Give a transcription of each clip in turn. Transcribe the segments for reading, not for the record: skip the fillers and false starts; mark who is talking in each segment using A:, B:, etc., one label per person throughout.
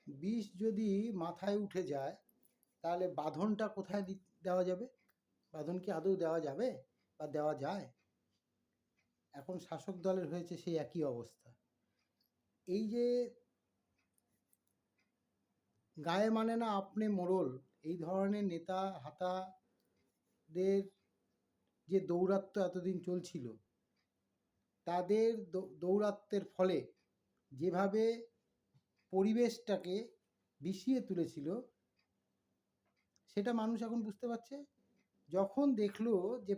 A: বিষ যদি মাথায় উঠে যায় তাহলে বাঁধনটা কোথায় দেওয়া যাবে? বাঁধন কি আদৌ দেওয়া যাবে বা দেওয়া যায়? এখন শাসক দলের হয়েছে সেই একই অবস্থা। এই যে গায়ে মানে না আপনি মোড়ল, এই ধরনের নেতা হাতাদের যে দৌরাত্ম্য এতদিন চলছিল, তাদের দৌরাত্ম্যের ফলে যেভাবে পরিবেশটাকে বিষিয়ে তুলেছিল, সেটা মানুষ এখন বুঝতে পারছে। যখন দেখলো যে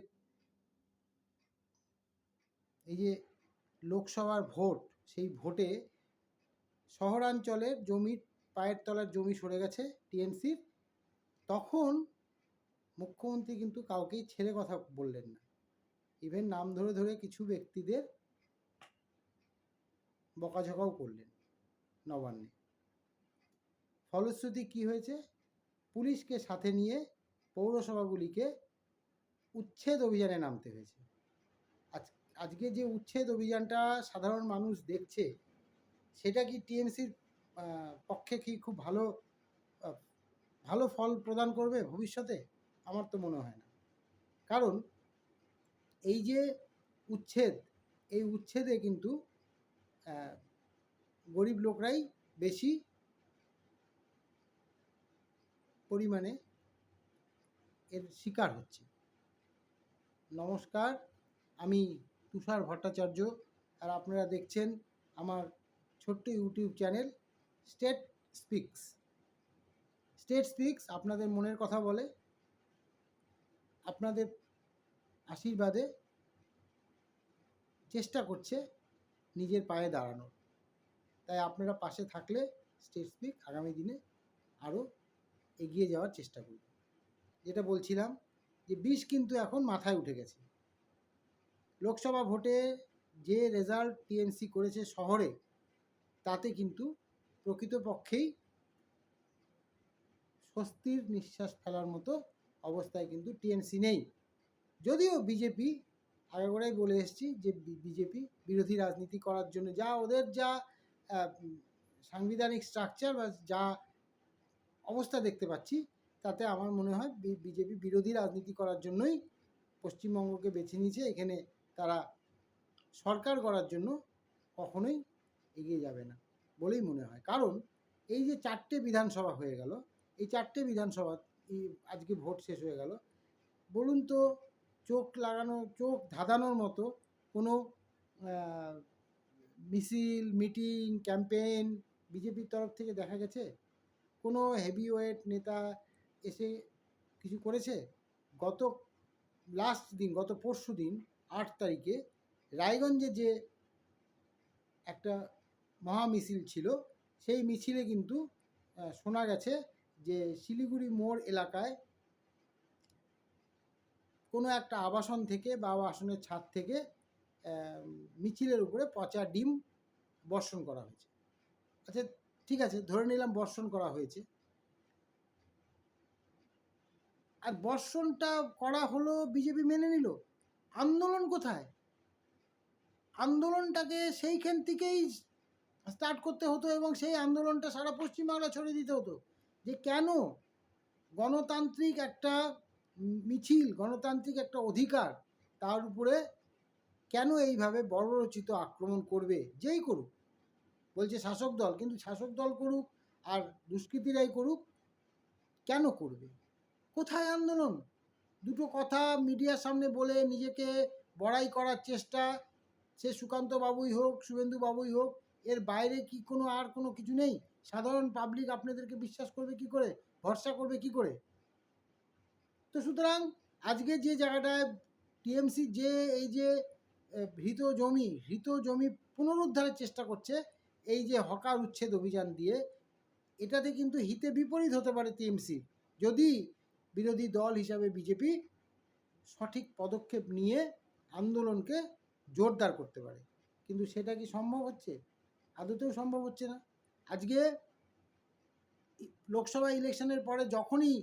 A: এই যে লোকসভার ভোট, সেই ভোটে শহরাঞ্চলের জমির পায়ের তলার জমি সরে গেছে টিএমসির, তখন মুখ্যমন্ত্রী কিন্তু কাউকেই ছেড়ে কথা বললেন না। ইভেন নাম ধরে ধরে কিছু ব্যক্তিদের বকাঝকাও করলেন নবান্নে। ফলশ্রুতি কি হয়েছে? পুলিশকে সাথে নিয়ে পৌরসভাগুলিকে উচ্ছেদ অভিযানে নামতে হয়েছে। আজকে যে উচ্ছেদ অভিযানটা সাধারণ মানুষ দেখছে, সেটা কি টিএমসির পক্ষে কি খুব ভালো ফল প্রদান করবে ভবিষ্যতে? আমার তো মনে হয় না। কারণ এই যে উচ্ছেদ, এই উচ্ছেদে কিন্তু গরিব লোকরাই বেশি পরিমাণে এর শিকার হচ্ছে। নমস্কার, আমি তুষার ভট্টাচার্য, আর আপনারা দেখছেন আমার ছোট্ট YouTube channel state speaks. State speaks আপনাদের মনের কথা বলে, আপনাদের আশীর্বাদে চেষ্টা করছে নিজের পায়ে দাঁড়ানোর। তাই আপনারা পাশে থাকলে স্টেট স্পিক আগামী দিনে আরও এগিয়ে যাওয়ার চেষ্টা করব। যেটা বলছিলাম, যে বিষ কিন্তু এখন মাথায় উঠে গেছে। লোকসভা ভোটে যে রেজাল্ট টিএমসি করেছে শহরে, তাতে কিন্তু প্রকৃতপক্ষেই স্বস্তির নিঃশ্বাস ফেলার মতো অবস্থায় কিন্তু টিএমসি নেই। যদিও বিজেপি, আগেই বলে এসেছি যে বিজেপি বিরোধী রাজনীতি করার জন্য ওদের যা সাংবিধানিক স্ট্রাকচার বা যা অবস্থা দেখতে পাচ্ছি, তাতে আমার মনে হয় বিজেপি বিরোধী রাজনীতি করার জন্যই পশ্চিমবঙ্গকে বেছে নিয়েছে। এখানে তারা সরকার গড়ার জন্য কখনোই এগিয়ে যাবে না বলেই মনে হয়। কারণ এই যে 4টে বিধানসভা হয়ে গেল, এই 4টে বিধানসভা আজকে ভোট শেষ হয়ে গেল, বলুন তো চোখ ধাঁধানোর মতো কোনো মিছিল, মিটিং, ক্যাম্পেইন বিজেপির তরফ থেকে দেখা গেছে? কোনো হেভিওয়েট নেতা এসে কিছু করেছে? গত পরশু দিন 8 তারিখে রায়গঞ্জে যে একটা মহা মিছিল ছিল, সেই মিছিলে কিন্তু শোনা গেছে যে শিলিগুড়ি মোড় এলাকায় কোনো একটা আবাসন থেকে বা আবাসনের ছাদ থেকে মিছিলের উপরে পচা ডিম বর্ষণ করা হয়েছে। আচ্ছা, ঠিক আছে, ধরে নিলাম বর্ষণ করা হয়েছে। আর বর্ষণটা করা হলো, বিজেপি মেনে নিল। আন্দোলন কোথায়? আন্দোলনটাকে সেইখান থেকেই স্টার্ট করতে হতো এবং সেই আন্দোলনটা সারা পশ্চিমবাংলা ছড়িয়ে দিতে হতো যে কেন গণতান্ত্রিক একটা মিছিল, গণতান্ত্রিক একটা অধিকার, তার উপরে কেন এইভাবে বর্বরচিত আক্রমণ করবে? যেই করুক, বলছে শাসক দল, কিন্তু শাসক দল করুক আর দুষ্কৃতীরাই করুক, কেন করবে? কোথায় আন্দোলন? দুটো কথা মিডিয়ার সামনে বলে নিজেকে বড়াই করার চেষ্টা, সে সুকান্ত বাবুই হোক, শুভেন্দু বাবুই হোক, এর বাইরে কি আর কোনো কিছু নেই? সাধারণ পাবলিক আপনাদেরকে বিশ্বাস করবে কি করে, ভরসা করবে কি করে? তো সুতরাং আজকে যে জায়গাটায় টিএমসি যে এই যে হৃত জমি পুনরুদ্ধারের চেষ্টা করছে, এই যে হকার উচ্ছেদ অভিযান দিয়ে, এটাতে কিন্তু হিতে বিপরীত হতে পারে টিএমসি, যদি বিরোধী দল হিসাবে বিজেপি সঠিক পদক্ষেপ নিয়ে আন্দোলনকে জোরদার করতে পারে। কিন্তু সেটা কি সম্ভব হচ্ছে? আদতেও সম্ভব হচ্ছে না। আজকে লোকসভা ইলেকশনের পরে যখনই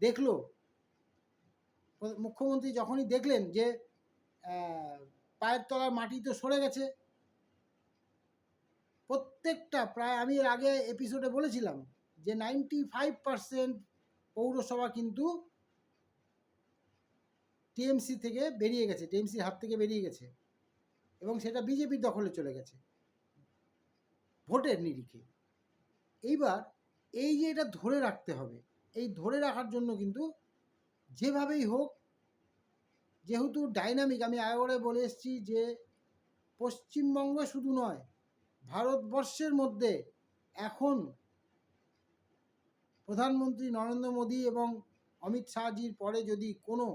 A: দেখলো, মুখ্যমন্ত্রী যখনই দেখলেন যে পায়ের তলার মাটি তো সরে গেছে, প্রত্যেকটা প্রায়, আমি এর আগে এপিসোডে বলেছিলাম যে 95% পৌরসভা কিন্তু টিএমসি থেকে বেরিয়ে গেছে, টিএমসির হাত থেকে বেরিয়ে গেছে, এবং সেটা বিজেপির দখলে চলে গেছে ভোটের নিরিখে। এইবার এই যে এটা ধরে রাখতে হবে, এই ধরে রাখার জন্য কিন্তু যেভাবেই হোক, যেহেতু ডাইনামিক, আমি আগরে বলে এসেছি যে পশ্চিমবঙ্গ শুধু নয়, ভারতবর্ষের মধ্যে এখন প্রধানমন্ত্রী নরেন্দ্র মোদী এবং অমিত শাহজির পরে যদি কোনো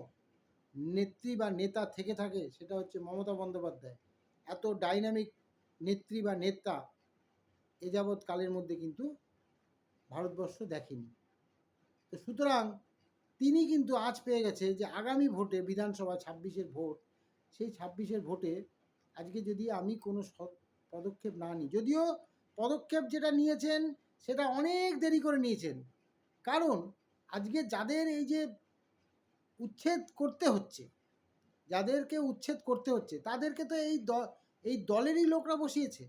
A: নেত্রী বা নেতা থেকে থাকে সেটা হচ্ছে মমতা বন্দ্যোপাধ্যায়। এত ডাইনামিক নেত্রী বা নেতা এ যাবৎ কালের মধ্যে কিন্তু ভারতবর্ষ দেখেনি। তো সুতরাং তিনি কিন্তু আজ পেয়ে গেছে যে আগামী ভোটে, বিধানসভা 26-এর ভোট, সেই 26-এর ভোটে আজকে যদি আমি কোনো পদক্ষেপ না নিই, যদিও পদক্ষেপ যেটা নিয়েছেন সেটা অনেক দেরি করে নিয়েছেন, কারণ আজকে যাদের এই যে উচ্ছেদ করতে হচ্ছে, যাদেরকে উচ্ছেদ করতে হচ্ছে তাদেরকে তো এই দলেরই লোকরা বসিয়েছে,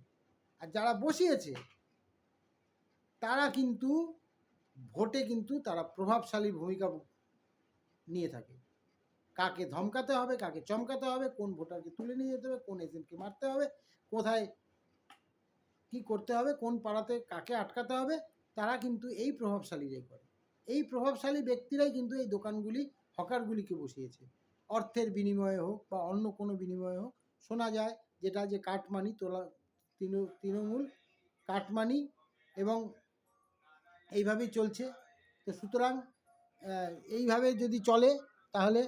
A: আর যারা বসিয়েছে তারা কিন্তু ভোটে কিন্তু তারা প্রভাবশালী ভূমিকা নিয়ে থাকে। কাকে ধমকাতে হবে, কাকে চমকাতে হবে, কোন ভোটারকে তুলে নিয়ে যেতে হবে, কোন এজেন্টকে মারতে হবে, কোথায় কি করতে হবে, কোন পাড়াতে কাকে আটকাতে হবে, তারা কিন্তু এই প্রভাবশালীরাই করে। এই প্রভাবশালী ব্যক্তিরাই কিন্তু এই দোকানগুলি, হকারগুলিকে বসিয়েছে, অর্থের বিনিময়ে হোক বা অন্য কোনো বিনিময়ে হোক। শোনা যায় যেটা যে কাটমানি তোলা, তৃণমূল কাটমানি, এবং এইভাবেই চলছে। তো সুতরাং এইভাবে যদি চলে তাহলে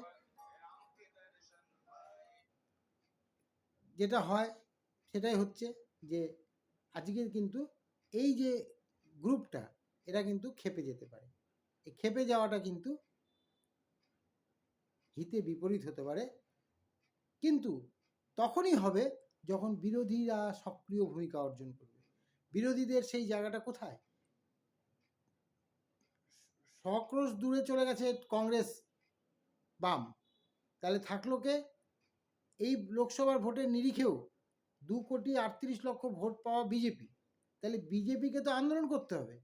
A: যেটা হয় সেটাই হচ্ছে যে আজকে কিন্তু এই যে গ্রুপটা, এরা কিন্তু খেপে যেতে পারে। এই খেপে যাওয়াটা কিন্তু হিতে বিপরীত হতে পারে, কিন্তু তখনই হবে যখন বিরোধীরা সক্রিয় ভূমিকা অর্জন করবে। বিরোধীদের সেই জায়গাটা কোথায়? সক্রোশ দূরে চলে গেছে কংগ্রেস বাম, তাহলে থাকলো কে? এই লোকসভার ভোটের নিরিখেও 2,38,00,000 ভোট পাওয়া বিজেপি, তাহলে বিজেপিকে তো আন্দোলন করতে হবে।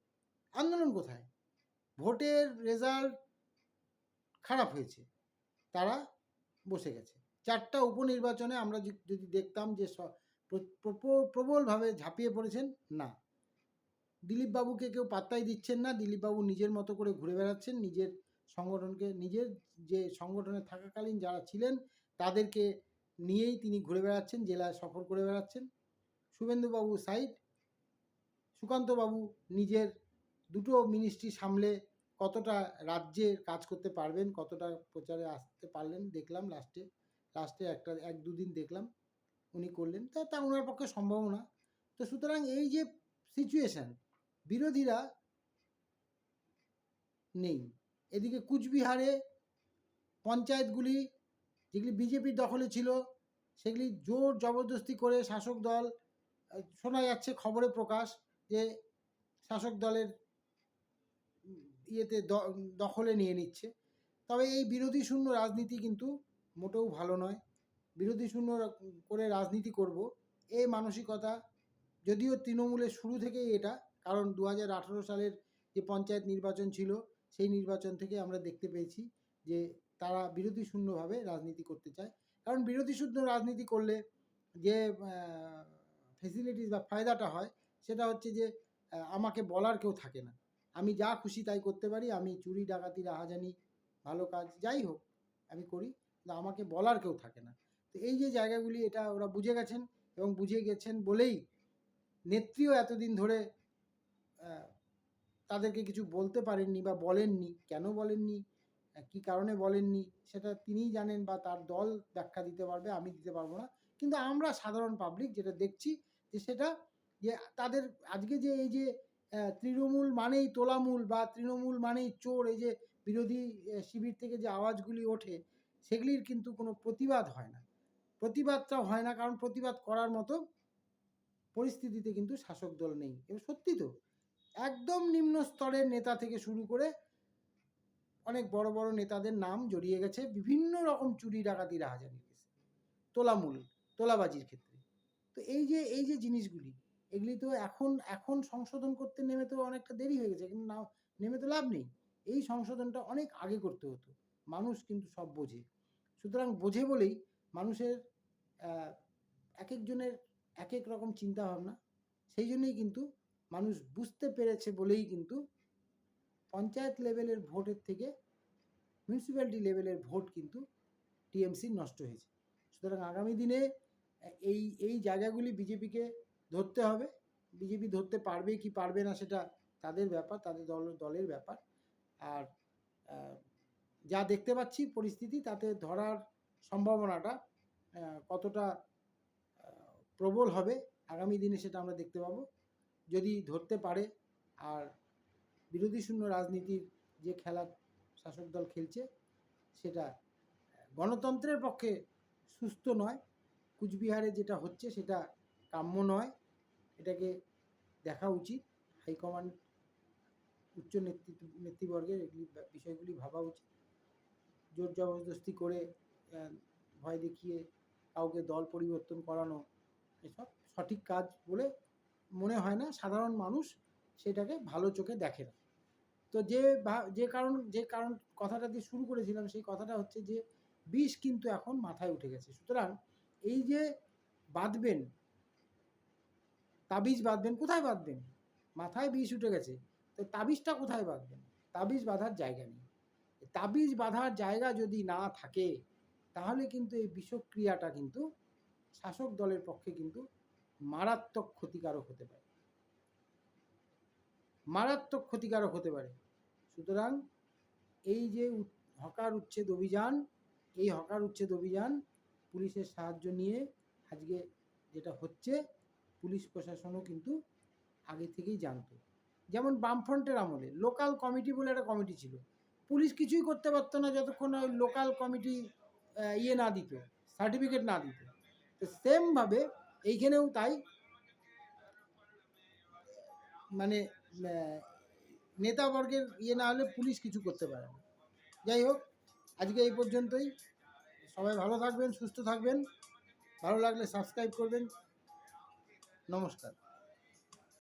A: আন্দোলন কোথায়? ভোটের রেজাল্ট খারাপ হয়েছে, তারা বসে গেছে। 4টা উপনির্বাচনে আমরা যদি দেখতাম যে প্রবলভাবে ঝাঁপিয়ে পড়েছেন, না, দিলীপ বাবুকে কেউ পাত্তাই দিচ্ছেন না। দিলীপ বাবু নিজের মতো করে ঘুরে বেড়াচ্ছেন, নিজের সংগঠনকে, নিজের যে সংগঠনে থাকাকালীন যারা ছিলেন তাদেরকে নিয়েই তিনি ঘুরে বেড়াচ্ছেন, জেলায় সফর করে বেড়াচ্ছেন। শুভেন্দুবাবু সাইড, সুকান্তবাবু নিজের দুটো মিনিস্ট্রি সামলে কতটা রাজ্যের কাজ করতে পারবেন, কতটা প্রচারে আসতে পারলেন দেখলাম, লাস্টে একটা 1-2 দিন দেখলাম উনি করলেন, তা ওনার পক্ষে সম্ভব না। তো সুতরাং এই যে সিচুয়েশান, বিরোধীরা নেই। এদিকে কুচবিহারে পঞ্চায়েতগুলি যেগুলি বিজেপির দখলে ছিল সেগুলি জোর জবরদস্তি করে শাসক দল, শোনা যাচ্ছে খবরে প্রকাশ যে শাসক দলের ইয়েতে দখলে নিয়ে নিচ্ছে। তবে এই বিরোধী শূন্য রাজনীতি কিন্তু মোটেও ভালো নয়। বিরোধী শূন্য করে রাজনীতি করব এই মানসিকতা যদিও তৃণমূলের শুরু থেকেই এটা, কারণ 2018 সালের যে পঞ্চায়েত নির্বাচন ছিল সেই নির্বাচন থেকে আমরা দেখতে পেয়েছি যে তারা বিরোধী শূন্যভাবে রাজনীতি করতে চায়। কারণ বিরোধী শূন্য রাজনীতি করলে যে ফেসিলিটিস বা ফায়দাটা হয় সেটা হচ্ছে যে আমাকে বলার কেউ থাকে না, আমি যা খুশি তাই করতে পারি, আমি চুরি ডাকাতি রাহাজানি ভালো কাজ যাই হোক আমি করি, কিন্তু আমাকে বলার কেউ থাকে না। তো এই যে জায়গাগুলি, এটা ওরা বুঝে গেছেন, এবং বুঝে গেছেন বলেই নেত্রীও এতদিন ধরে তাদেরকে কিছু বলতে পারেননি বা বলেননি। কেন বলেননি, কী কারণে বলেননি সেটা তিনিই জানেন বা তার দল ব্যাখ্যা দিতে পারবে, আমি দিতে পারবো না। কিন্তু আমরা সাধারণ পাবলিক যেটা দেখছি যে সেটা যে তাদের আজকে যে এই যে তৃণমূল মানেই তোলামূল বা তৃণমূল মানেই চোর, এই যে বিরোধী শিবির থেকে যে আওয়াজগুলি ওঠে সেগুলির কিন্তু কোনো প্রতিবাদ হয় না। প্রতিবাদটাও হয় না, কারণ প্রতিবাদ করার মতো পরিস্থিতিতে কিন্তু শাসক দল নেই। এবং সত্যি তো, একদম নিম্ন স্তরের নেতা থেকে শুরু করে অনেক বড় বড় নেতাদের নাম জড়িয়ে গেছে বিভিন্ন রকম চুরি ডাকাতি রাহাজানির কেসে, তোলাবাজির ক্ষেত্রে। তো এই যে জিনিসগুলি, এগুলি তো এখন সংশোধন করতে নেমে তো অনেকটা দেরি হয়ে গেছে, কিন্তু না নেমে তো লাভ নেই। এই সংশোধনটা অনেক আগে করতে হতো। মানুষ কিন্তু সব বোঝে। সুতরাং বোঝে বলেই মানুষের একেকজনের একেক রকম চিন্তাভাবনা। সেই জন্যই কিন্তু মানুষ বুঝতে পেরেছে বলেই কিন্তু পঞ্চায়েত লেভেলের ভোটের থেকে মিউনিসিপ্যালিটি লেভেলের ভোট কিন্তু টিএমসির নষ্ট হয়েছে। সুতরাং আগামী দিনে এই জায়গাগুলি বিজেপিকে ধরতে হবে। বিজেপি ধরতে পারবে কি পারবে না সেটা তাদের ব্যাপার, তাদের দলের ব্যাপার। আর যা দেখতে পাচ্ছি পরিস্থিতি, তাতে ধরার সম্ভাবনাটা কতটা প্রবল হবে আগামী দিনে সেটা আমরা দেখতে পাবো। যদি ধরতে পারে, আর বিরোধী শূন্য রাজনীতির যে খেলা শাসক দল খেলছে সেটা গণতন্ত্রের পক্ষে সুস্থ নয়। কুচবিহারে যেটা হচ্ছে সেটা কাম্য নয়। এটাকে দেখা উচিত। হাইকমান্ড, উচ্চ নেতৃবর্গের এগুলি বিষয়গুলি ভাবা উচিত। জোর জবরদস্তি করে ভয় দেখিয়ে কাউকে দল পরিবর্তন করানো এসব সঠিক কাজ বলে মনে হয় না। সাধারণ মানুষ সেটাকে ভালো চোখে দেখে না। তো যে কারণ কথাটা দিয়ে শুরু করেছিলাম, সেই কথাটা হচ্ছে যে বিষ কিন্তু এখন মাথায় উঠে গেছে। সুতরাং এই যে বাঁধবেন, তাবিজ বাঁধবেন, কোথায় বাঁধবেন? মাথায় বিষ উঠে গেছে, তো তাবিজটা কোথায় বাঁধবেন? তাবিজ বাঁধার জায়গা নেই। তাবিজ বাঁধার জায়গা যদি না থাকে তাহলে কিন্তু এই বিষক্রিয়াটা কিন্তু শাসক দলের পক্ষে কিন্তু মারাত্মক ক্ষতিকারক হতে পারে, মারাত্মক ক্ষতিকারক হতে পারে। সুতরাং এই যে হকার উচ্ছেদ অভিযান, এই হকার উচ্ছেদ অভিযান পুলিশের সাহায্য নিয়ে আজকে যেটা হচ্ছে, পুলিশ প্রশাসনও কিন্তু আগে থেকেই জানতো। যেমন বামফ্রন্টের আমলে লোকাল কমিটি বলে একটা কমিটি ছিল, পুলিশ কিছুই করতে পারতো না যতক্ষণ ওই লোকাল কমিটি না দিত, সার্টিফিকেট না দিত। তো সেমভাবে এইখানেও তাই, মানে নেতাবর্গের না হলে পুলিশ কিছু করতে পারে না। যাই হোক, আজকে এই পর্যন্তই। সবাই ভালো থাকবেন, সুস্থ থাকবেন। ভালো লাগলে সাবস্ক্রাইব করবেন। নমস্কার।